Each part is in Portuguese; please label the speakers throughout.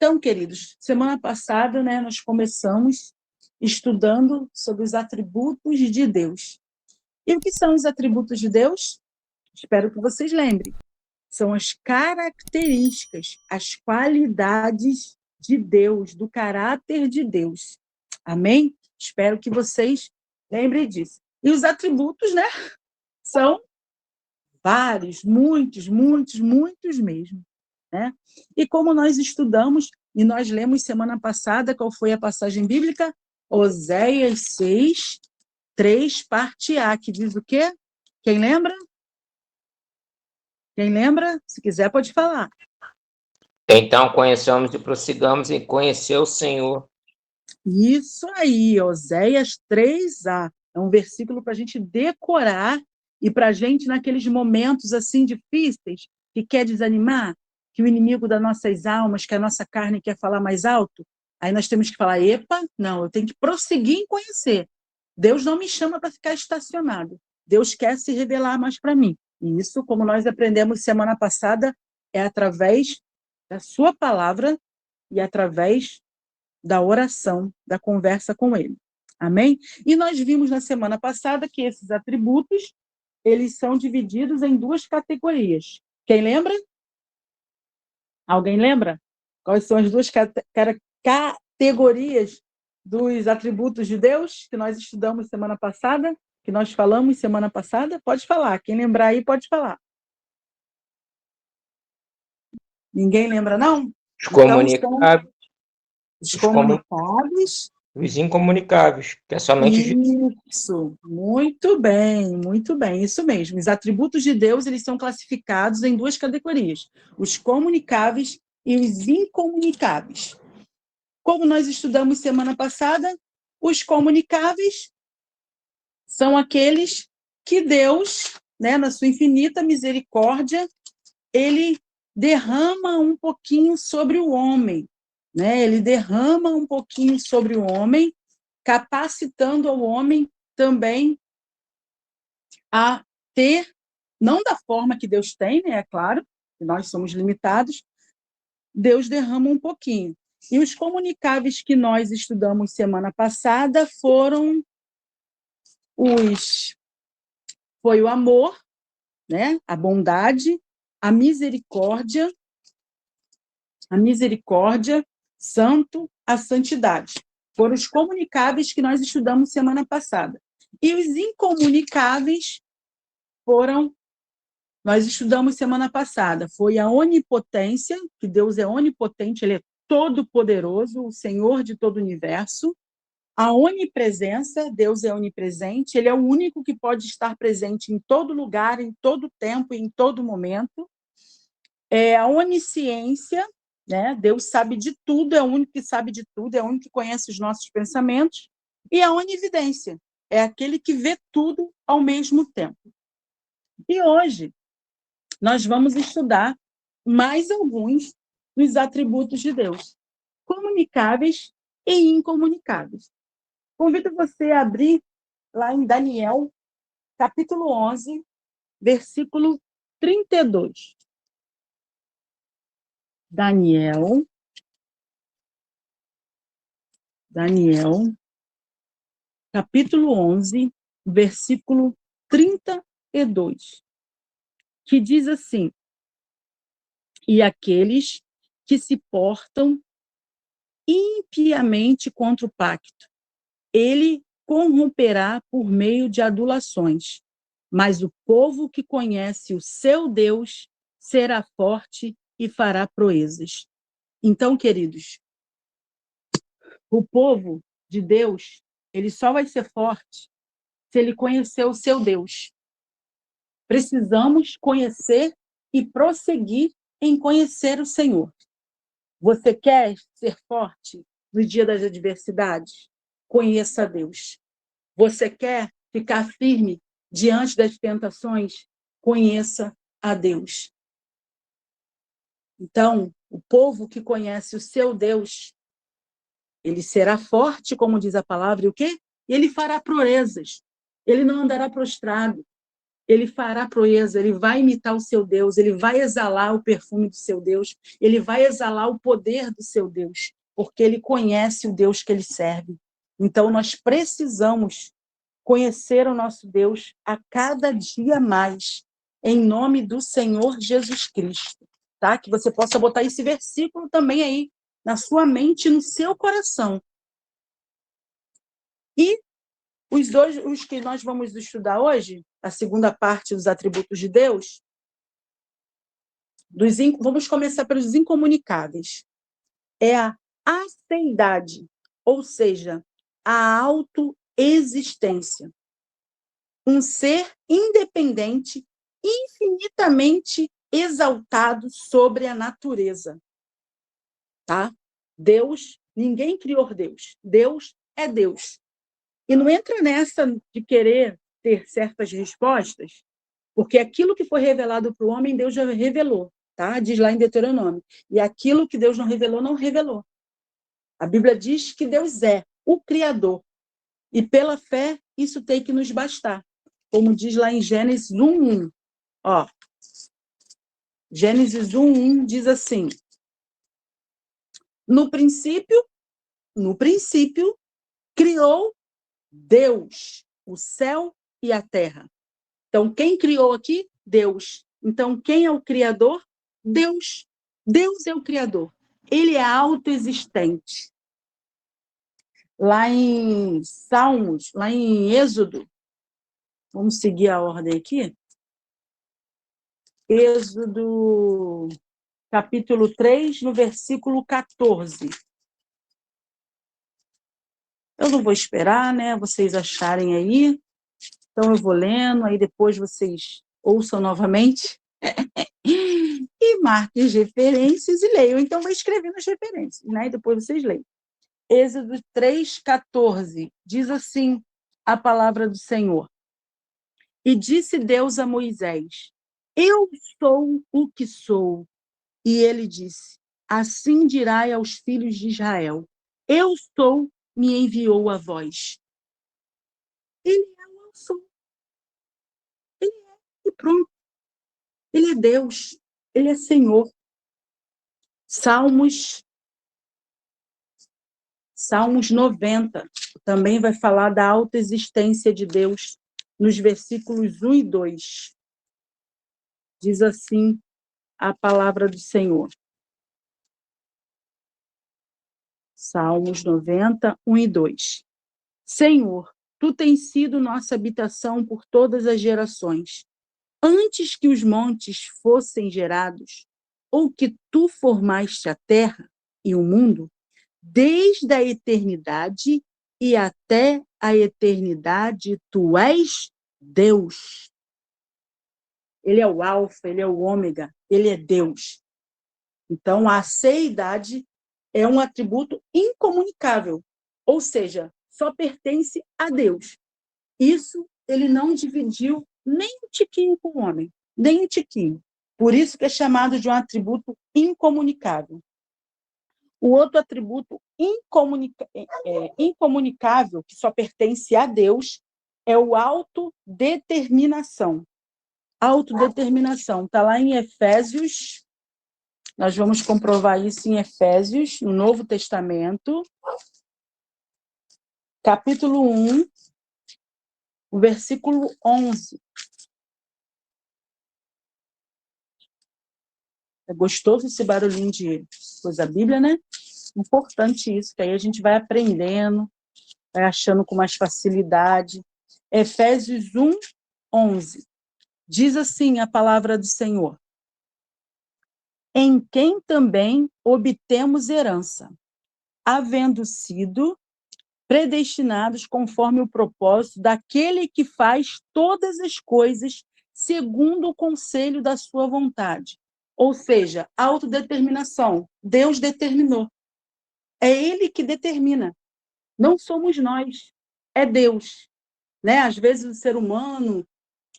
Speaker 1: Então, queridos, semana passada, né, nós começamos estudando sobre os atributos de Deus. E o que são os atributos de Deus? Espero que vocês lembrem. São as características, as qualidades de Deus, do caráter de Deus. Amém? Espero que vocês lembrem disso. E os atributos, né, são vários, muitos mesmo, né? E como nós estudamos, e nós lemos semana passada, qual foi a passagem bíblica? Oséias 6, 3, parte A, que diz o quê? Quem lembra? Quem lembra? Se quiser, pode falar.
Speaker 2: Então, conheçamos e prossigamos em conhecer o Senhor.
Speaker 1: Isso aí, Oséias 3a. É um versículo para a gente decorar e para a gente, naqueles momentos assim difíceis, que quer desanimar, que o inimigo das nossas almas, que a nossa carne quer falar mais alto, aí nós temos que falar, epa, não, eu tenho que prosseguir em conhecer. Deus não me chama para ficar estacionado. Deus quer se revelar mais para mim. E isso, como nós aprendemos semana passada, é através da sua palavra e através da oração, da conversa com ele. Amém? E nós vimos na semana passada que esses atributos, eles são divididos em duas categorias. Quem lembra? Alguém lembra? Quais são as duas categorias dos atributos de Deus que nós estudamos semana passada, que nós falamos semana passada? Pode falar. Quem lembrar aí, pode falar. Ninguém lembra, não?
Speaker 2: Os comunicáveis.
Speaker 1: Os comunicáveis.
Speaker 2: Os incomunicáveis, que é somente
Speaker 1: Isso, muito bem, isso mesmo. Os atributos de Deus, eles são classificados em duas categorias, os comunicáveis e os incomunicáveis. Como nós estudamos semana passada, os comunicáveis são aqueles que Deus, né, na sua infinita misericórdia, ele derrama um pouquinho sobre o homem, né? Ele derrama um pouquinho sobre o homem, capacitando ao homem também a ter, não da forma que Deus tem, né? É claro, que nós somos limitados, Deus derrama um pouquinho. E os comunicáveis que nós estudamos semana passada foi o amor, né? A bondade, a misericórdia, santo, a santidade. Foram os comunicáveis que nós estudamos semana passada. E os incomunicáveis nós estudamos semana passada, foi a onipotência, que Deus é onipotente, ele é todo-poderoso, o Senhor de todo o universo. A onipresença, Deus é onipresente, ele é o único que pode estar presente em todo lugar, em todo tempo e em todo momento. A onisciência, né? Deus sabe de tudo, é o único que sabe de tudo, é o único que conhece os nossos pensamentos. E a onividência, é aquele que vê tudo ao mesmo tempo. E hoje nós vamos estudar mais alguns dos atributos de Deus, comunicáveis e incomunicáveis. Convido você a abrir lá em Daniel, capítulo 11, versículo 32. Daniel, capítulo 11, versículo 32, que diz assim: e aqueles que se portam impiamente contra o pacto, ele corromperá por meio de adulações, mas o povo que conhece o seu Deus será forte e fará proezas. Então, queridos, o povo de Deus, ele só vai ser forte se ele conhecer o seu Deus. Precisamos conhecer e prosseguir em conhecer o Senhor. Você quer ser forte no dia das adversidades? Conheça a Deus. Você quer ficar firme diante das tentações? Conheça a Deus. Então, o povo que conhece o seu Deus, ele será forte, como diz a palavra, e o quê? Ele fará proezas. Ele não andará prostrado. ele fará proeza, ele vai imitar o seu Deus, ele vai exalar o perfume do seu Deus, ele vai exalar o poder do seu Deus, porque ele conhece o Deus que ele serve. Então, nós precisamos conhecer o nosso Deus a cada dia mais, em nome do Senhor Jesus Cristo, tá? Que você possa botar esse versículo também aí na sua mente e no seu coração. E os que nós vamos estudar hoje, a segunda parte dos atributos de Deus, vamos começar pelos incomunicáveis. É a aceidade, ou seja, a autoexistência. Um ser independente, infinitamente exaltado sobre a natureza. Tá? Deus, ninguém criou Deus. Deus é Deus. E não entra nessa de querer ter certas respostas, porque aquilo que foi revelado para o homem, Deus já revelou, tá? Diz lá em Deuteronômio. E aquilo que Deus não revelou, não revelou. A Bíblia diz que Deus é o Criador. E pela fé, isso tem que nos bastar. Como diz lá em Gênesis 1:1. Ó, Gênesis 1:1 diz assim: no princípio, criou Deus o céu e a terra. Então, quem criou aqui? Deus. Então, quem é o Criador? Deus. Deus é o Criador. Ele é autoexistente. Lá em Salmos, lá em Êxodo, vamos seguir a ordem aqui. Êxodo, capítulo 3, no versículo 14. Eu não vou esperar, né? Vocês acharem aí. Então, eu vou lendo, aí depois vocês ouçam novamente e marquem as referências e leiam. Então, vou escrevendo as referências, né? E depois vocês leiam. Êxodo 3:14, diz assim a palavra do Senhor. E disse Deus a Moisés: eu sou o que sou. E ele disse: assim dirai aos filhos de Israel: eu sou, me enviou a vós. Ele é o eu sou. Ele é, e pronto. Ele é Deus. Ele é Senhor. Salmos 90 também vai falar da autoexistência de Deus, nos versículos 1 e 2. Diz assim a palavra do Senhor. Salmos 90, 1 e 2. Senhor, tu tens sido nossa habitação por todas as gerações. Antes que os montes fossem gerados, ou que tu formaste a terra e o mundo, desde a eternidade e até a eternidade, tu és Deus. Ele é o alfa, ele é o ômega, ele é Deus. Então, a aceidade é um atributo incomunicável, ou seja, só pertence a Deus. Isso ele não dividiu nem um tiquinho com o homem, nem um tiquinho. Por isso que é chamado de um atributo incomunicável. O outro atributo incomunicável, que só pertence a Deus, é o autodeterminação. Autodeterminação. Está lá em Efésios, nós vamos comprovar isso em Efésios, no Novo Testamento, capítulo 1, o versículo 11. É gostoso esse barulhinho de coisa Bíblia, né? Importante isso, que aí a gente vai aprendendo, vai achando com mais facilidade. Efésios 1, 11. Diz assim a palavra do Senhor: em quem também obtemos herança, havendo sido predestinados conforme o propósito daquele que faz todas as coisas segundo o conselho da sua vontade. Ou seja, autodeterminação. Deus determinou. É Ele que determina. Não somos nós. É Deus. Né? Às vezes o ser humano,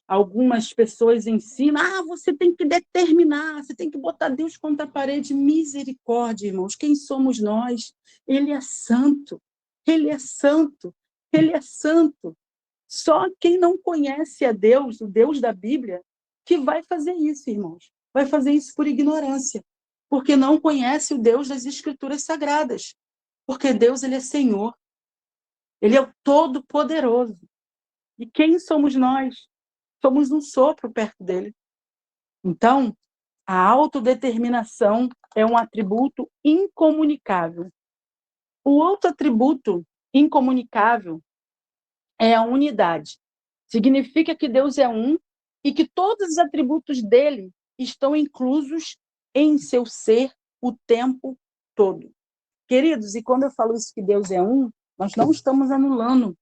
Speaker 1: algumas pessoas ensinam, você tem que determinar, você tem que botar Deus contra a parede. Misericórdia, irmãos. Quem somos nós? Ele é santo. Ele é santo. Ele é santo. Só quem não conhece a Deus, o Deus da Bíblia, que vai fazer isso, irmãos. Vai fazer isso por ignorância, porque não conhece o Deus das Escrituras Sagradas. Porque Deus, ele é Senhor. Ele é o Todo-Poderoso. E quem somos nós? Somos um sopro perto dele. Então, a autodeterminação é um atributo incomunicável. O outro atributo incomunicável é a unidade. Significa que Deus é um e que todos os atributos dele estão inclusos em seu ser o tempo todo. Queridos, e quando eu falo isso que Deus é um, nós não estamos anulando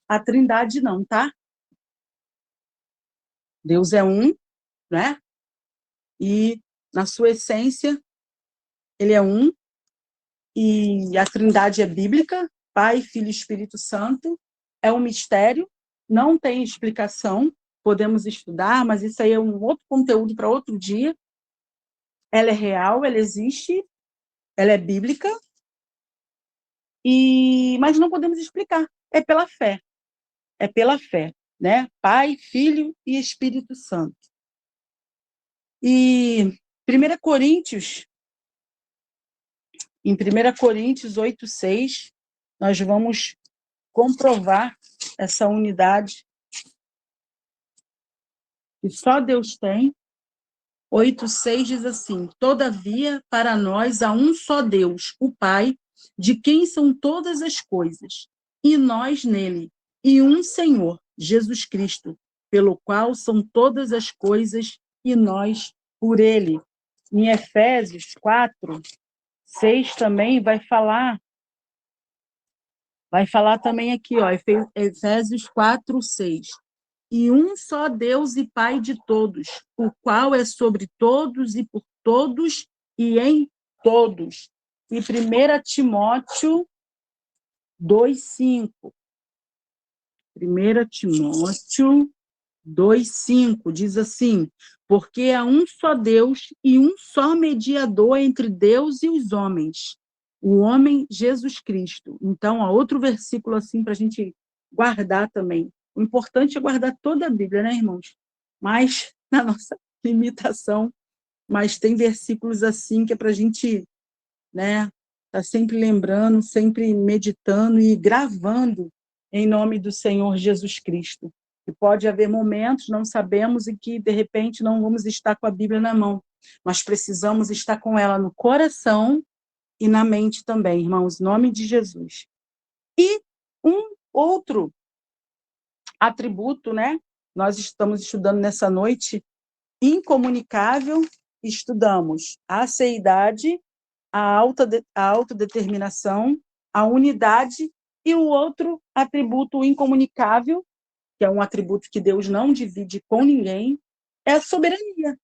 Speaker 1: a Trindade, não, tá? Deus é um, né? E na sua essência, ele é um, e a Trindade é bíblica, Pai, Filho e Espírito Santo, é um mistério, não tem explicação, podemos estudar, mas isso aí é um outro conteúdo para outro dia. Ela é real, ela existe, ela é bíblica, mas não podemos explicar, é pela fé, né? Pai, Filho e Espírito Santo. E 1 Coríntios, em 1 Coríntios 8:6, nós vamos comprovar essa unidade que só Deus tem. 8:6 diz assim: todavia, para nós há um só Deus, o Pai, de quem são todas as coisas, e nós nele, e um Senhor, Jesus Cristo, pelo qual são todas as coisas, e nós por ele. Em Efésios 4:6 também vai falar também aqui, ó, Efésios 4:6. E um só Deus e Pai de todos, o qual é sobre todos e por todos e em todos. E 1 Timóteo 2:5. 1 Timóteo 2:5 diz assim: porque há um só Deus e um só mediador entre Deus e os homens, o homem Jesus Cristo. Então, há outro versículo assim para a gente guardar também. O importante é guardar toda a Bíblia, né, irmãos? Mas, na nossa limitação, mas tem versículos assim que é para a gente, né, tá sempre lembrando, sempre meditando e gravando em nome do Senhor Jesus Cristo. E pode haver momentos, não sabemos, em que, de repente, não vamos estar com a Bíblia na mão, mas precisamos estar com ela no coração e na mente também, irmãos, em nome de Jesus. E um outro atributo, né? Nós estamos estudando nessa noite, incomunicável, estudamos a aceidade, a autodeterminação, a unidade, e o outro atributo incomunicável, que é um atributo que Deus não divide com ninguém, é a soberania,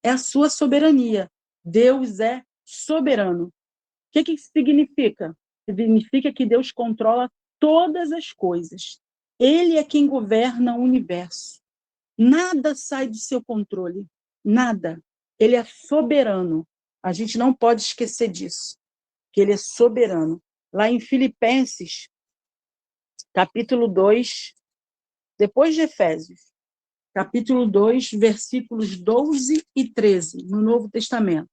Speaker 1: é a sua soberania. Deus é soberano. O que isso significa? Significa que Deus controla todas as coisas. Ele é quem governa o universo. Nada sai do seu controle, nada. Ele é soberano. A gente não pode esquecer disso, que ele é soberano. Lá em Filipenses, capítulo 2, depois de Efésios, capítulo 2, versículos 12 e 13, no Novo Testamento.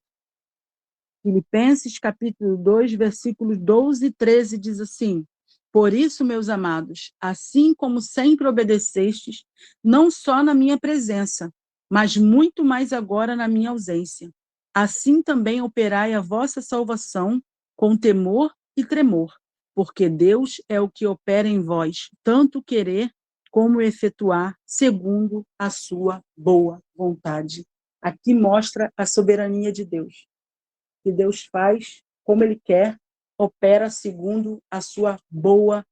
Speaker 1: Filipenses, capítulo 2, versículos 12 e 13, diz assim: por isso, meus amados, assim como sempre obedecestes, não só na minha presença, mas muito mais agora na minha ausência, assim também operai a vossa salvação com temor e tremor, porque Deus é o que opera em vós, tanto querer como efetuar, segundo a sua boa vontade. Aqui mostra a soberania de Deus, que Deus faz como Ele quer, opera segundo a sua boa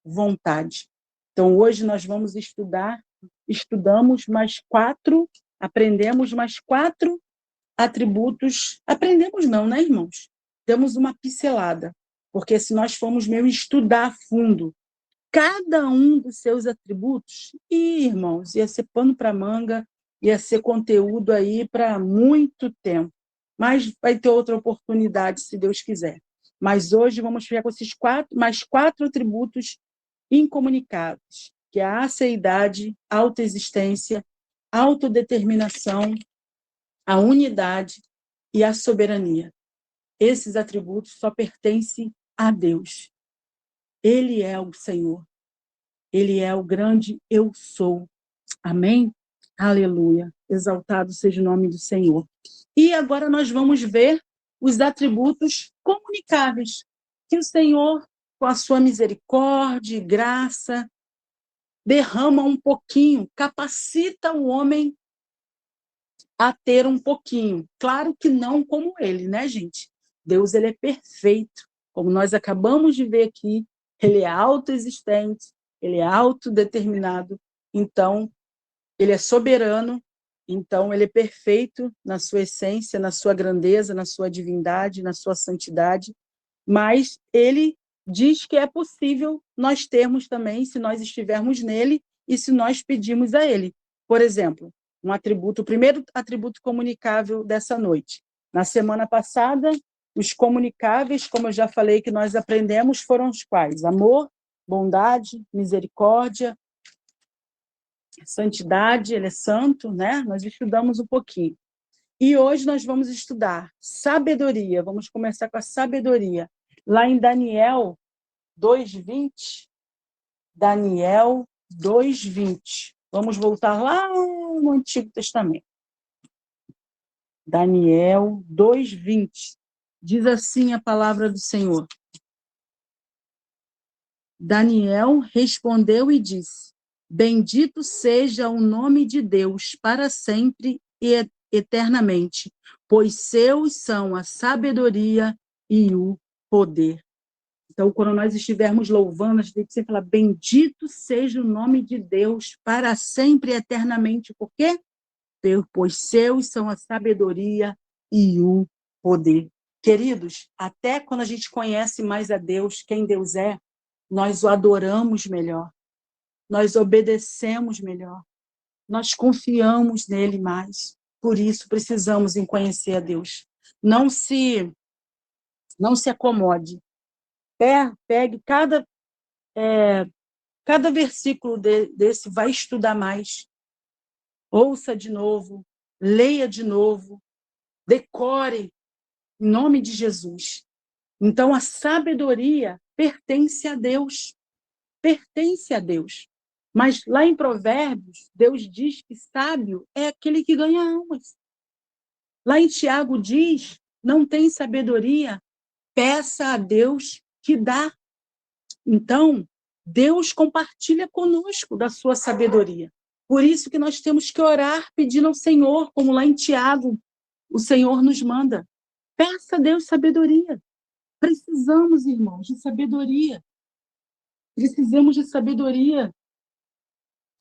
Speaker 1: vontade. Então, hoje nós vamos estudamos mais 4, aprendemos mais 4 atributos. Aprendemos não, né, irmãos? Damos uma pincelada, porque se nós formos mesmo estudar a fundo cada um dos seus atributos, irmãos, ia ser pano para manga, ia ser conteúdo aí para muito tempo. Mas vai ter outra oportunidade, se Deus quiser. Mas hoje vamos ficar com esses mais 4 atributos incomunicáveis. que é a aceidade, a autoexistência, a autodeterminação, a unidade e a soberania. Esses atributos só pertencem a Deus. Ele é o Senhor. Ele é o grande eu sou. Amém? Aleluia. Exaltado seja o nome do Senhor. E agora nós vamos ver os atributos comunicáveis que o Senhor, com a sua misericórdia e graça, derrama um pouquinho, capacita o homem a ter um pouquinho. Claro que não como ele, né, gente? Deus, ele é perfeito. Como nós acabamos de ver aqui, ele é autoexistente, ele é autodeterminado, então, ele é soberano, então, ele é perfeito na sua essência, na sua grandeza, na sua divindade, na sua santidade, mas ele diz que é possível nós termos também, se nós estivermos nele e se nós pedimos a ele. Por exemplo, um atributo, o primeiro atributo comunicável dessa noite. Na semana passada, os comunicáveis, como eu já falei que nós aprendemos, foram os quais? Amor, bondade, misericórdia, santidade, ele é santo, né? Nós estudamos um pouquinho. E hoje nós vamos estudar sabedoria. Vamos começar com a sabedoria. Lá em Daniel 2:20. Daniel 2:20. Vamos voltar lá no Antigo Testamento. Daniel 2:20. Diz assim a palavra do Senhor. Daniel respondeu e disse: Bendito seja o nome de Deus para sempre e eternamente, pois seus são a sabedoria e o poder. Então, quando nós estivermos louvando, a gente tem que sempre falar: bendito seja o nome de Deus para sempre e eternamente. Por quê? Pois seus são a sabedoria e o poder. Queridos, até quando a gente conhece mais a Deus, quem Deus é, nós o adoramos melhor, nós obedecemos melhor, nós confiamos nele mais. Por isso, precisamos em conhecer a Deus. Não se acomode. Pegue cada versículo desse, vai estudar mais. Ouça de novo, leia de novo, decore, em nome de Jesus. Então, a sabedoria pertence a Deus. Pertence a Deus. Mas lá em Provérbios, Deus diz que sábio é aquele que ganha almas. Lá em Tiago diz, não tem sabedoria, peça a Deus que dá. Então, Deus compartilha conosco da sua sabedoria. Por isso que nós temos que orar pedindo ao Senhor, como lá em Tiago, o Senhor nos manda. Peça a Deus sabedoria. Precisamos, irmãos, de sabedoria. Precisamos de sabedoria,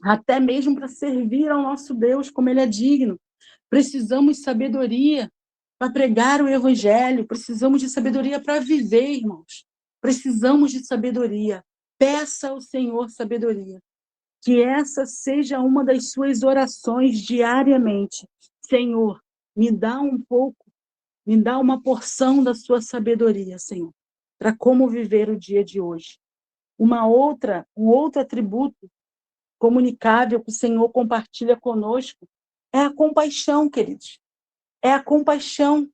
Speaker 1: até mesmo para servir ao nosso Deus como Ele é digno. Precisamos de sabedoria para pregar o Evangelho. Precisamos de sabedoria para viver, irmãos. Precisamos de sabedoria. Peça ao Senhor sabedoria. Que essa seja uma das suas orações diariamente. Senhor, me dá um pouco, me dá uma porção da sua sabedoria, Senhor, para como viver o dia de hoje. Um outro atributo comunicável que o Senhor compartilha conosco é a compaixão, queridos. É a compaixão.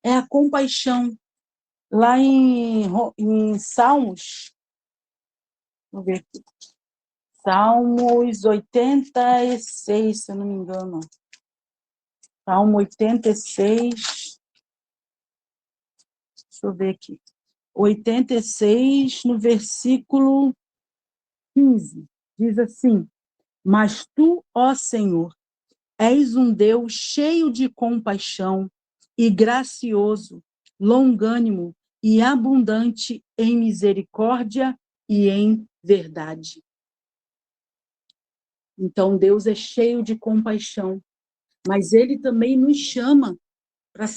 Speaker 1: É a compaixão. Lá em Salmos, vamos ver aqui. Salmos 86, se eu não me engano. Salmo 86. Deixa eu ver aqui. 86, no versículo 15. Diz assim: Mas tu, ó Senhor, és um Deus cheio de compaixão e gracioso, longânimo e abundante em misericórdia e em verdade. Então, Deus é cheio de compaixão, mas Ele também nos chama para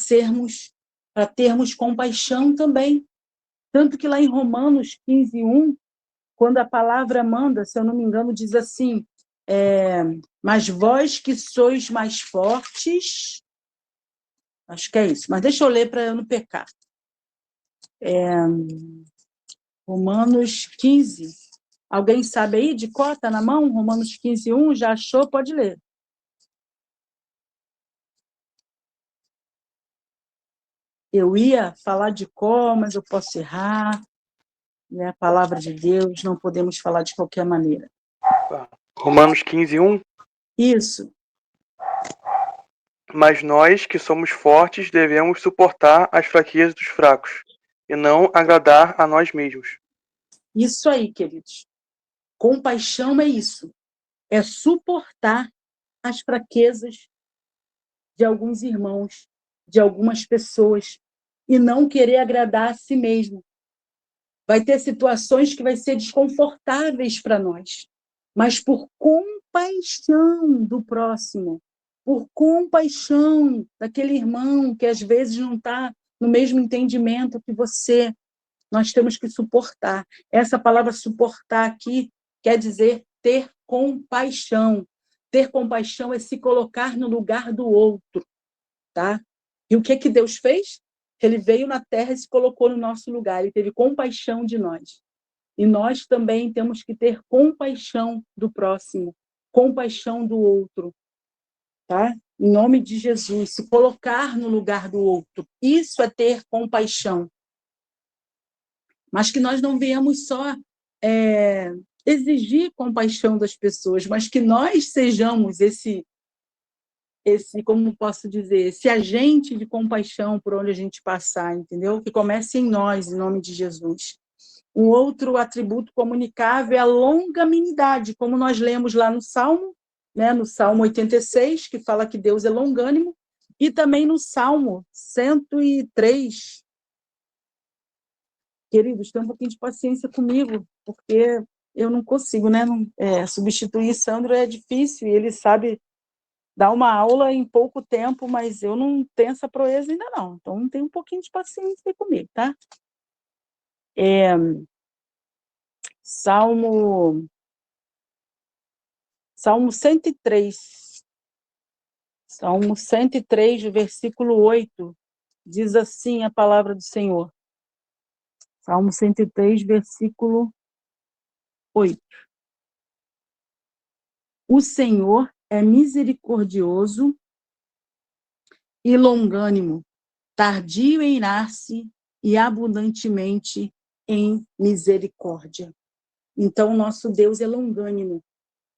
Speaker 1: termos compaixão também. Tanto que lá em Romanos 15:1, quando a palavra manda, se eu não me engano, diz assim, mas vós que sois mais fortes, acho que é isso, mas deixa eu ler para eu não pecar. Romanos 15, Alguém sabe aí de cor? Está na mão? Romanos 15:1, já achou? Pode ler. Eu ia falar de cor, mas eu posso errar. É a palavra de Deus, não podemos falar de qualquer maneira.
Speaker 3: Romanos 15:1.
Speaker 1: Isso.
Speaker 3: Mas nós, que somos fortes, devemos suportar as fraquezas dos fracos, e não agradar a nós mesmos.
Speaker 1: Isso aí, queridos. Compaixão é isso. É suportar as fraquezas de alguns irmãos, de algumas pessoas, e não querer agradar a si mesmo. Vai ter situações que vai ser desconfortáveis para nós, mas por compaixão do próximo, por compaixão daquele irmão que às vezes não está no mesmo entendimento que você, nós temos que suportar. Essa palavra suportar aqui quer dizer ter compaixão. Ter compaixão é se colocar no lugar do outro, tá? E o que Deus fez? Ele veio na terra e se colocou no nosso lugar. Ele teve compaixão de nós. E nós também temos que ter compaixão do próximo, compaixão do outro, tá? Em nome de Jesus, se colocar no lugar do outro. Isso é ter compaixão. Mas que nós não venhamos só exigir compaixão das pessoas, mas que nós sejamos esse, como posso dizer, esse agente de compaixão por onde a gente passar, entendeu? Que comece em nós, em nome de Jesus. Um outro atributo comunicável é a longanimidade, como nós lemos lá no Salmo, né, no Salmo 86, que fala que Deus é longânimo, e também no Salmo 103. Queridos, tenham um pouquinho de paciência comigo, porque eu não consigo, né? Substituir Sandro é difícil, e ele sabe dar uma aula em pouco tempo, mas eu não tenho essa proeza ainda não. Então, tem um pouquinho de paciência comigo, tá? Salmo 103. Salmo 103, versículo 8, diz assim a palavra do Senhor. Salmo 103, versículo 8. O Senhor é misericordioso e longânimo, tardio em irar-se e abundantemente em misericórdia. Então, nosso Deus é longânimo,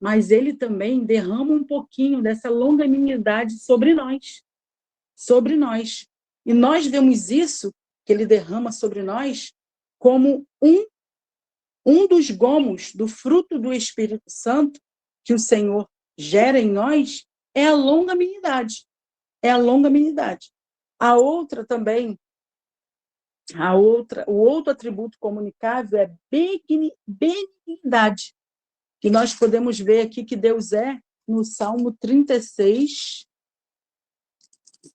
Speaker 1: mas ele também derrama um pouquinho dessa longanimidade sobre nós. Sobre nós. E nós vemos isso, que ele derrama sobre nós, como um dos gomos do fruto do Espírito Santo que o Senhor gera em nós, é a longanimidade. É a longanimidade. A outra também, o outro atributo comunicável é benignidade, que nós podemos ver aqui que Deus é no Salmo 36,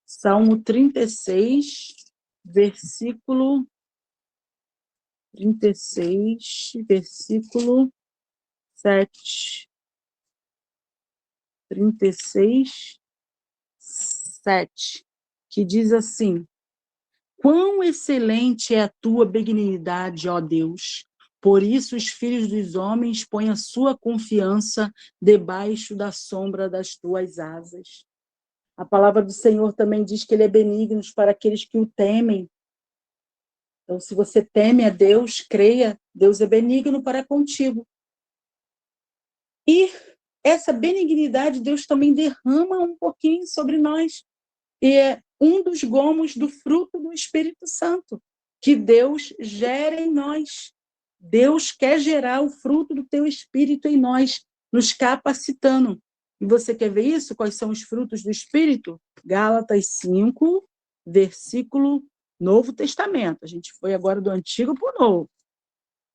Speaker 1: Salmo 36, versículo 36, versículo 7. 36, 7, que diz assim: quão excelente é a tua benignidade, ó Deus! Por isso os filhos dos homens põem a sua confiança debaixo da sombra das tuas asas. A palavra do Senhor também diz que ele é benigno para aqueles que o temem. Então, se você teme a Deus, creia, Deus é benigno para contigo. E essa benignidade Deus também derrama um pouquinho sobre nós. E é um dos gomos do fruto do Espírito Santo, que Deus gera em nós. Deus quer gerar o fruto do teu Espírito em nós, nos capacitando. E você quer ver isso? Quais são os frutos do Espírito? Gálatas 5, versículo Novo Testamento. A gente foi agora do Antigo para o Novo.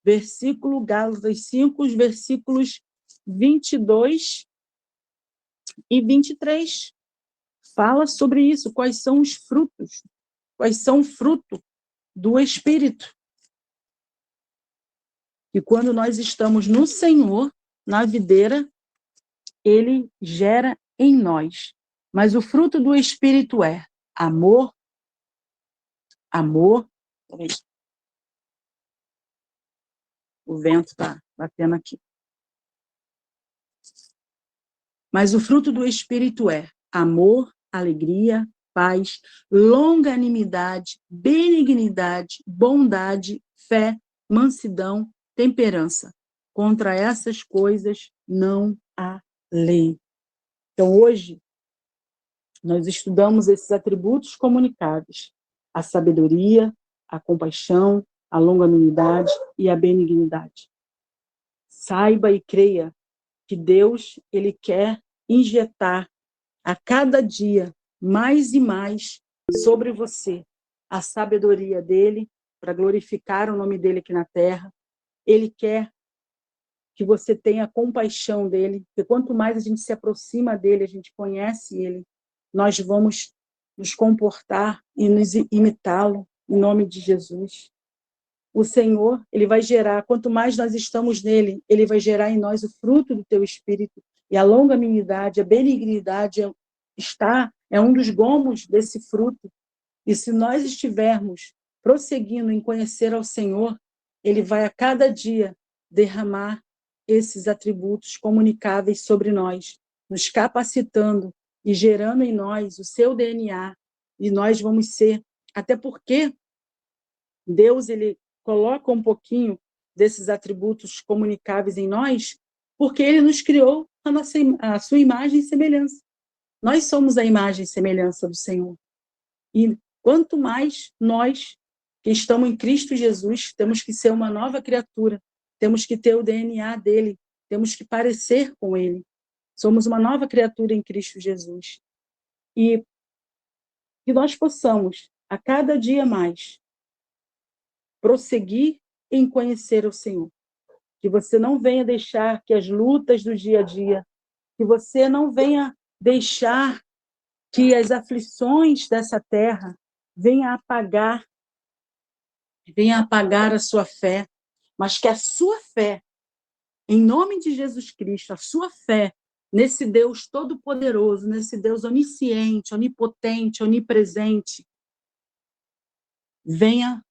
Speaker 1: Versículo Gálatas 5, os versículos 22 e 23. Fala sobre isso, quais são os frutos, quais são o fruto do Espírito. E quando nós estamos no Senhor, na videira, ele gera em nós. Mas o fruto do Espírito é amor. O vento está batendo aqui. Mas o fruto do Espírito é amor, alegria, paz, longanimidade, benignidade, bondade, fé, mansidão, temperança. Contra essas coisas não há lei. Então, hoje, nós estudamos esses atributos comunicáveis: a sabedoria, a compaixão, a longanimidade e a benignidade. Saiba e creia que Deus, Ele quer injetar a cada dia mais e mais sobre você a sabedoria dele para glorificar o nome dele aqui na terra. Ele quer que você tenha compaixão dele, porque quanto mais a gente se aproxima dele, a gente conhece ele, nós vamos nos comportar e nos imitá-lo em nome de Jesus. O Senhor, ele vai gerar, quanto mais nós estamos nele, ele vai gerar em nós o fruto do teu espírito, e a longanimidade, a benignidade é um dos gomos desse fruto. E se nós estivermos prosseguindo em conhecer ao Senhor, ele vai a cada dia derramar esses atributos comunicáveis sobre nós, nos capacitando e gerando em nós o seu DNA, e nós vamos ser, até porque Deus, ele coloca um pouquinho desses atributos comunicáveis em nós, porque ele nos criou a sua imagem e semelhança. Nós somos a imagem e semelhança do Senhor. E quanto mais nós, que estamos em Cristo Jesus, temos que ser uma nova criatura, temos que ter o DNA dele, temos que parecer com ele. Somos uma nova criatura em Cristo Jesus. E que nós possamos, a cada dia mais, prosseguir em conhecer o Senhor. Que você não venha deixar que as lutas do dia a dia, que você não venha deixar que as aflições dessa terra venham apagar a sua fé, mas que a sua fé, em nome de Jesus Cristo, a sua fé nesse Deus todo-poderoso, nesse Deus onisciente, onipotente, onipresente, venha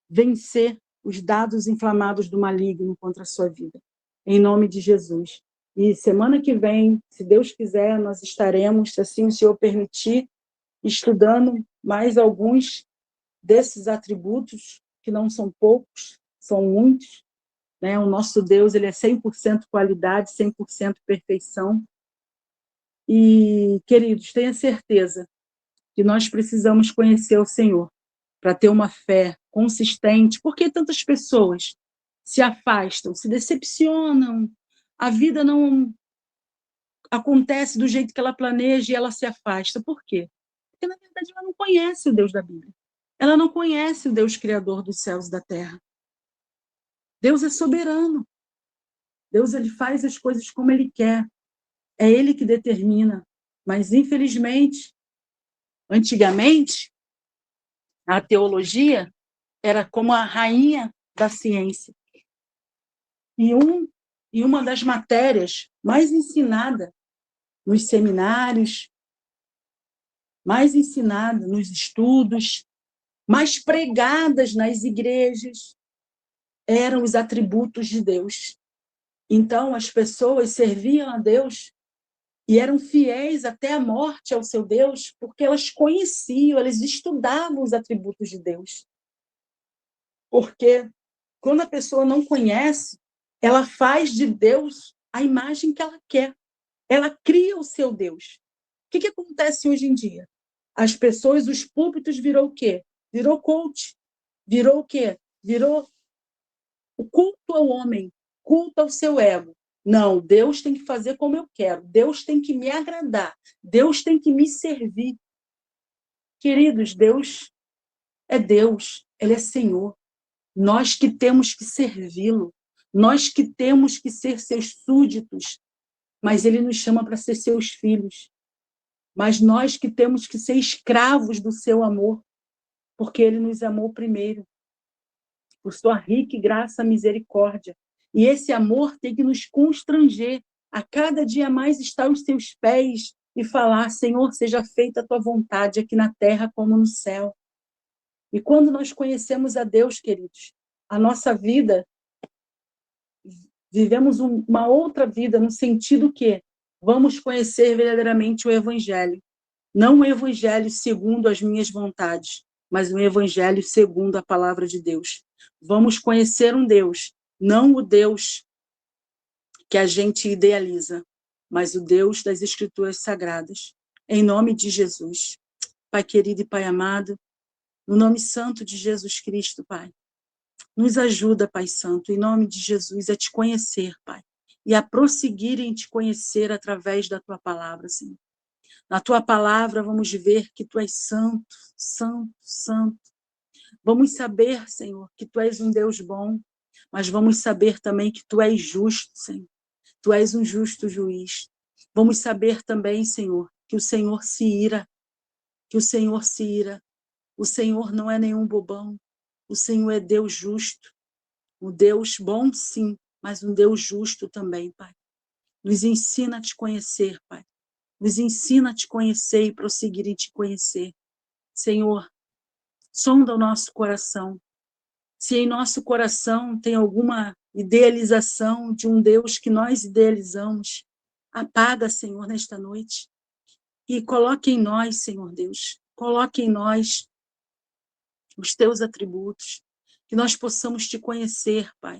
Speaker 1: vencer os dados inflamados do maligno contra a sua vida. Em nome de Jesus. E semana que vem, se Deus quiser, nós estaremos, se assim o Senhor permitir, estudando mais alguns desses atributos, que não são poucos, são muitos. Né? O nosso Deus, ele é 100% qualidade, 100% perfeição. E, queridos, tenha certeza que nós precisamos conhecer o Senhor para ter uma fé consistente. Por que tantas pessoas se afastam, se decepcionam, a vida não acontece do jeito que ela planeja e ela se afasta? Por quê? Porque, na verdade, ela não conhece o Deus da Bíblia. Ela não conhece o Deus criador dos céus e da terra. Deus é soberano. Deus, ele faz as coisas como ele quer. É ele que determina. Mas, infelizmente, antigamente, a teologia era como a rainha da ciência. E uma das matérias mais ensinada nos seminários, mais ensinada nos estudos, mais pregadas nas igrejas, eram os atributos de Deus. Então, as pessoas serviam a Deus e eram fiéis até a morte ao seu Deus, porque elas conheciam, elas estudavam os atributos de Deus. Porque quando a pessoa não conhece, ela faz de Deus a imagem que ela quer. Ela cria o seu Deus. O que acontece hoje em dia? As pessoas, os púlpitos virou o quê? Virou coach. Virou o quê? Virou o culto ao homem, culto ao seu ego. Não, Deus tem que fazer como eu quero. Deus tem que me agradar. Deus tem que me servir. Queridos, Deus é Deus. Ele é Senhor. Nós que temos que servi-lo. Nós que temos que ser seus súditos. Mas ele nos chama para ser seus filhos. Mas nós que temos que ser escravos do seu amor. Porque ele nos amou primeiro. Por sua rica graça, misericórdia. E esse amor tem que nos constranger a cada dia mais estar aos seus pés e falar: Senhor, seja feita a tua vontade aqui na terra como no céu. E quando nós conhecemos a Deus, queridos, a nossa vida vivemos uma outra vida no sentido que vamos conhecer verdadeiramente o Evangelho. Não o Evangelho segundo as minhas vontades, mas o Evangelho segundo a palavra de Deus. Vamos conhecer um Deus, não o Deus que a gente idealiza, mas o Deus das Escrituras Sagradas. Em nome de Jesus. Pai querido e Pai amado, no nome santo de Jesus Cristo, Pai, nos ajuda, Pai Santo, em nome de Jesus, a te conhecer, Pai, e a prosseguir em te conhecer através da tua palavra, Senhor. Na tua palavra vamos ver que tu és santo, santo, santo. Vamos saber, Senhor, que tu és um Deus bom, mas vamos saber também que tu és justo, Senhor. Tu és um justo juiz. Vamos saber também, Senhor, que o Senhor se ira, que o Senhor se ira. O Senhor não é nenhum bobão. O Senhor é Deus justo. Um Deus bom, sim, mas um Deus justo também, Pai. Nos ensina a te conhecer, Pai. Nos ensina a te conhecer e prosseguir em te conhecer. Senhor, sonda o nosso coração. Se em nosso coração tem alguma idealização de um Deus que nós idealizamos, apaga, Senhor, nesta noite. E coloque em nós, Senhor Deus, coloque em nós os teus atributos, que nós possamos te conhecer, Pai,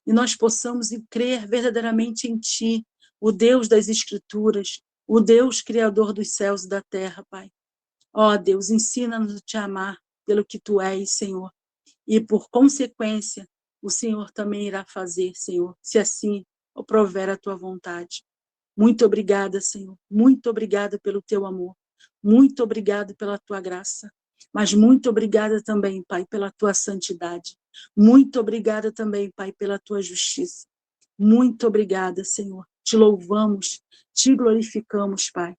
Speaker 1: e nós possamos crer verdadeiramente em ti, o Deus das Escrituras, o Deus criador dos céus e da terra, Pai. Ó Deus, ensina-nos a te amar pelo que tu és, Senhor, e por consequência, o Senhor também irá fazer, Senhor, se assim prover a tua vontade. Muito obrigada, Senhor, muito obrigada pelo teu amor, muito obrigada pela tua graça, mas muito obrigada também, Pai, pela tua santidade, muito obrigada também, Pai, pela tua justiça, muito obrigada, Senhor, te louvamos, te glorificamos, Pai,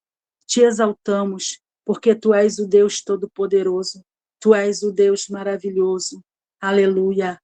Speaker 1: te exaltamos, porque tu és o Deus Todo-Poderoso, tu és o Deus maravilhoso, aleluia,